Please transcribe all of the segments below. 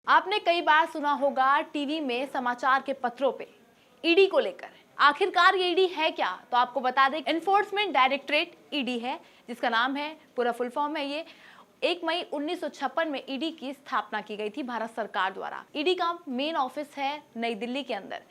आपने कई बार सुना होगा टीवी में समाचार के पत्रों पे ईडी को लेकर। आखिरकार ये ईडी है क्या? तो आपको बता दें, एनफोर्समेंट डायरेक्टरेट ईडी है, जिसका नाम है, पूरा फुल फॉर्म है ये। 1 मई 1956 में ईडी की स्थापना की गई थी भारत सरकार द्वारा। ईडी का मेन ऑफिस है नई दिल्ली के अंदर।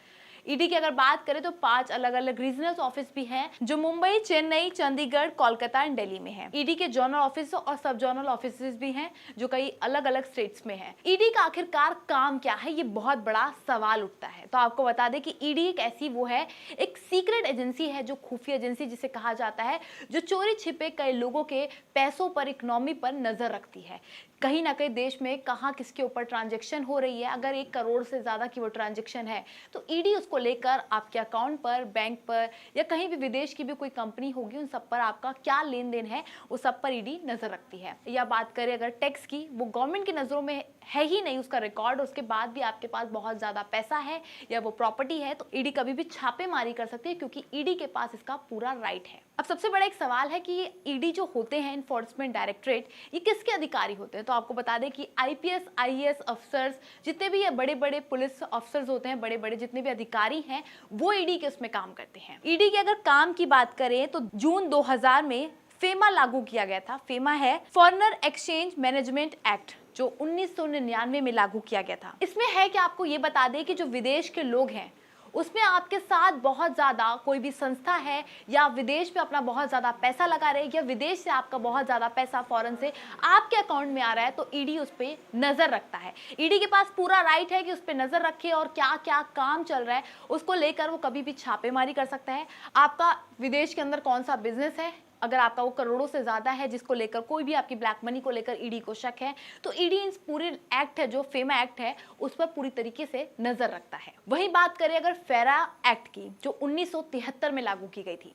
ईडी की अगर बात करें तो 5 अलग अलग रीजनल ऑफिस भी हैं, जो मुंबई, चेन्नई, चंडीगढ़, कोलकाता एंड दिल्ली में है। ईडी के जोनल ऑफिस और सब जोनल ऑफिस भी हैं, जो कई अलग अलग स्टेट्स में है। ईडी का आखिरकार काम क्या है, ये बहुत बड़ा सवाल उठता है। तो आपको बता दें कि ईडी एक ऐसी वो है, एक सीक्रेट एजेंसी है, जो खुफिया एजेंसी जिसे कहा जाता है, जो चोरी छिपे कई लोगों के पैसों पर, इकोनॉमी पर नजर रखती है। कहीं ना कहीं देश में कहाँ किसके ऊपर ट्रांजैक्शन हो रही है, अगर 1 करोड़ से ज्यादा की वो ट्रांजैक्शन है तो ईडी उसको लेकर आपके अकाउंट पर, बैंक पर, या कहीं भी विदेश की भी कोई कंपनी होगी, उन सब पर आपका क्या लेन देन है, उस सब पर ईडी नजर रखती है। या बात करें अगर टैक्स की, वो गवर्नमेंट की नजरों में है ही नहीं उसका रिकॉर्ड, उसके बाद भी आपके पास बहुत ज्यादा पैसा है या वो प्रॉपर्टी है, तो ईडी कभी भी छापेमारी कर सकती है, क्योंकि ईडी के पास इसका पूरा राइट है। अब सबसे बड़ा एक सवाल है कि ये ईडी जो होते हैं, एनफोर्समेंट डायरेक्टरेट, ये किसके अधिकारी होते हैं? तो आपको बता दें कि आईपीएस, आईएएस अफसर्स, जितने भी ये बड़े बड़े पुलिस अफसर्स होते हैं, बड़े बड़े जितने भी अधिकारी हैं, वो ईडी के उसमें काम करते हैं। ईडी के अगर काम की बात करें तो जून 2000 में फेमा लागू किया गया था। फेमा है फॉरेनर एक्सचेंज मैनेजमेंट एक्ट, जो 1999 में लागू किया गया था। इसमें है कि आपको ये बता दें कि जो विदेश के लोग हैं, उसमें आपके साथ बहुत ज्यादा कोई भी संस्था है, या विदेश में अपना बहुत ज्यादा पैसा लगा रहे, या विदेश से आपका बहुत ज्यादा पैसा फॉरेन से आपके अकाउंट में आ रहा है, तो ईडी उस पर नजर रखता है। ईडी के पास पूरा राइट है कि उस पर नजर रखे, और क्या क्या काम चल रहा है उसको लेकर वो कभी भी छापेमारी कर सकता है। आपका विदेश के अंदर कौन सा बिजनेस है, अगर आपका वो करोड़ों से ज्यादा है, जिसको लेकर कोई भी आपकी ब्लैक मनी को लेकर ईडी को शक है, तो ईडी इस पूरे एक्ट है, जो फेमा एक्ट है, उस पर पूरी तरीके से नजर रखता है। वही बात करें अगर फेरा एक्ट की, जो 1973 में लागू की गई थी,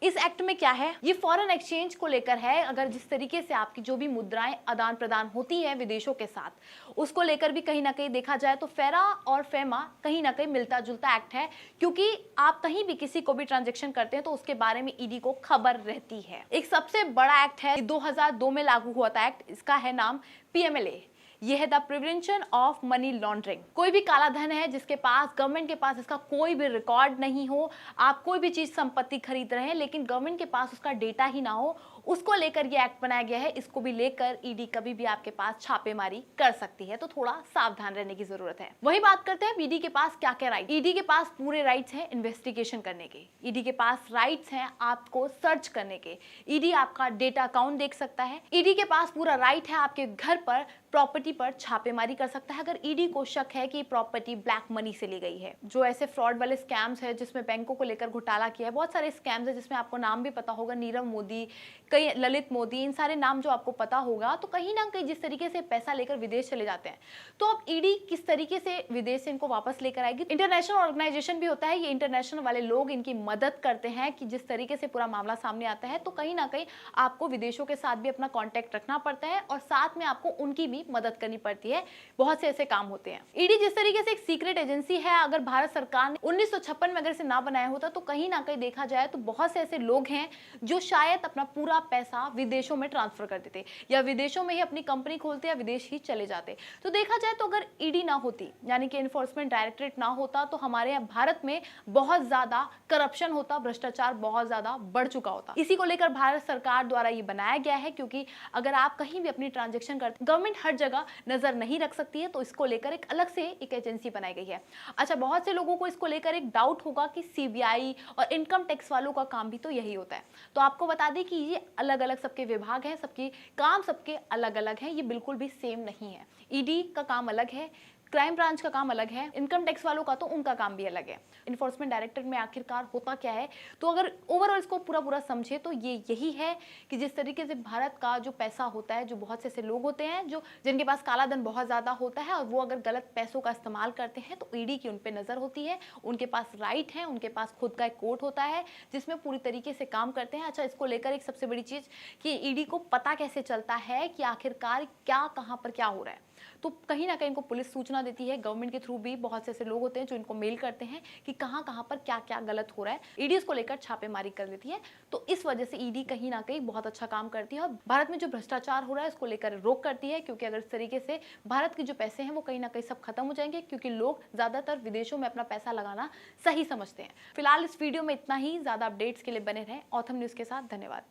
इस एक्ट में क्या है, ये फॉरेन एक्सचेंज को लेकर है। अगर जिस तरीके से आपकी जो भी मुद्राएं आदान प्रदान होती है विदेशों के साथ, उसको लेकर भी कहीं ना कहीं देखा जाए तो फेरा और फेमा कहीं ना कहीं मिलता जुलता एक्ट है, क्योंकि आप कहीं भी किसी को भी ट्रांजेक्शन करते हैं तो उसके बारे में ईडी को खबर रहती है। एक सबसे बड़ा एक्ट है, 2002 में लागू हुआ था एक्ट, इसका है नाम पीएमएलए। यह है the prevention of money laundering. कोई भी काला धन है जिसके पास, गवर्नमेंट के पास इसका कोई भी रिकॉर्ड नहीं हो, आप कोई भी चीज संपत्ति खरीद रहे हैं लेकिन गवर्नमेंट के पास उसका डेटा ही ना हो, उसको लेकर ये एक्ट बनाया गया है। इसको भी लेकर ईडी कभी भी आपके पास छापेमारी कर सकती है, तो थोड़ा सावधान रहने की जरूरत है। वही बात करते हैं ईडी के पास क्या क्या राइट। ईडी के पास पूरे राइट्स हैं इन्वेस्टिगेशन करने के, ईडी के पास राइट्स हैं आपको सर्च करने के, ईडी आपका डेटा अकाउंट देख सकता है, ईडी के पास पूरा राइट है आपके घर पर, प्रॉपर्टी पर छापेमारी कर सकता है अगर ईडी को शक है कि प्रॉपर्टी ब्लैक मनी से ली गई है। जो ऐसे फ्रॉड वाले स्कैम्स है जिसमें बैंकों को लेकर घोटाला किया है, बहुत सारे स्कैम्स है जिसमें आपको नाम भी पता होगा, नीरव मोदी, कई ललित मोदी, इन सारे नाम जो आपको पता होगा, तो कहीं ना कहीं जिस तरीके से पैसा लेकर विदेश चले जाते हैं, तो अब ईडी किस तरीके से विदेश से इनको वापस लेकर आएगी। इंटरनेशनल ऑर्गेनाइजेशन भी होता है, ये इंटरनेशनल वाले लोग इनकी मदद करते हैं कि जिस तरीके से पूरा मामला सामने आता है, तो कहीं ना कहीं आपको विदेशों के साथ भी अपना कॉन्टेक्ट रखना पड़ता है और साथ में आपको उनकी भी मदद करनी पड़ती है। बहुत से ऐसे काम होते हैं। ईडी जिस तरीके से एक सीक्रेट एजेंसी है, अगर भारत सरकार ने 1956 में अगर इसे ना बनाया होता, तो कहीं ना कहीं देखा जाए तो बहुत से ऐसे लोग हैं जो शायद अपना पूरा पैसा विदेशों में ट्रांसफर कर देते, या विदेशों में ही अपनी कंपनी खोलते, या विदेश ही चले जाते। तो देखा जाए तो अगर ईडी ना होती, यानी कि एनफोर्समेंट डायरेक्टरेट ना होता, तो हमारे यहाँ भारत में बहुत ज्यादा करप्शन होता, भ्रष्टाचार बहुत ज्यादा बढ़ चुका होता। इसी को लेकर भारत सरकार द्वारा ये बनाया गया है, क्योंकि अगर आप कहीं भी अपनी ट्रांजेक्शन करते, गवर्नमेंट हर जगह नजर नहीं रख सकती है, तो इसको लेकर एक अलग से एक एजेंसी बनाई गई है। अच्छा, बहुत से लोगों को इसको लेकर एक डाउट होगा कि सीबीआई और इनकम टैक्स वालों का काम भी तो यही होता है। तो आपको बता दें कि ये अलग अलग सबके विभाग हैं, सबके काम सबके अलग अलग हैं, ये बिल्कुल भी सेम नहीं है। ईडी का काम अलग है, क्राइम ब्रांच का काम अलग है, इनकम टैक्स वालों का तो उनका काम भी अलग है। इन्फोर्समेंट डायरेक्टरेट में आखिरकार होता क्या है, तो अगर ओवरऑल इसको पूरा समझे तो ये यही है कि जिस तरीके से भारत का जो पैसा होता है, जो बहुत से ऐसे लोग होते हैं जो जिनके पास काला धन बहुत ज्यादा होता है, और वो अगर गलत पैसों का इस्तेमाल करते हैं, तो ईडी की उन पे नजर होती है, उनके पास राइट है, उनके पास खुद का एक कोर्ट होता है जिसमें पूरी तरीके से काम करते हैं। अच्छा, इसको लेकर एक सबसे बड़ी चीज कि ईडी को पता कैसे चलता है कि आखिरकार क्या कहां पर क्या हो रहा है। तो कहीं ना कहीं इनको पुलिस सूचना देती है, गवर्नमेंट के थ्रू भी बहुत से ऐसे लोग होते हैं जो इनको मेल करते हैं कि कहाँ कहाँ पर क्या क्या गलत हो रहा है। ईडी इसको लेकर छापेमारी कर देती है। तो इस वजह से ईडी कहीं ना कहीं बहुत अच्छा काम करती है और भारत में जो भ्रष्टाचार हो रहा है उसको लेकर रोक करती है, क्योंकि अगर इस तरीके से भारत के जो पैसे हैं वो कहीं ना कहीं सब खत्म हो जाएंगे, क्योंकि लोग ज्यादातर विदेशों में अपना पैसा लगाना सही समझते हैं। फिलहाल इस वीडियो में इतना ही। ज्यादा अपडेट्स के लिए बने रहें ऑथम न्यूज के साथ। धन्यवाद।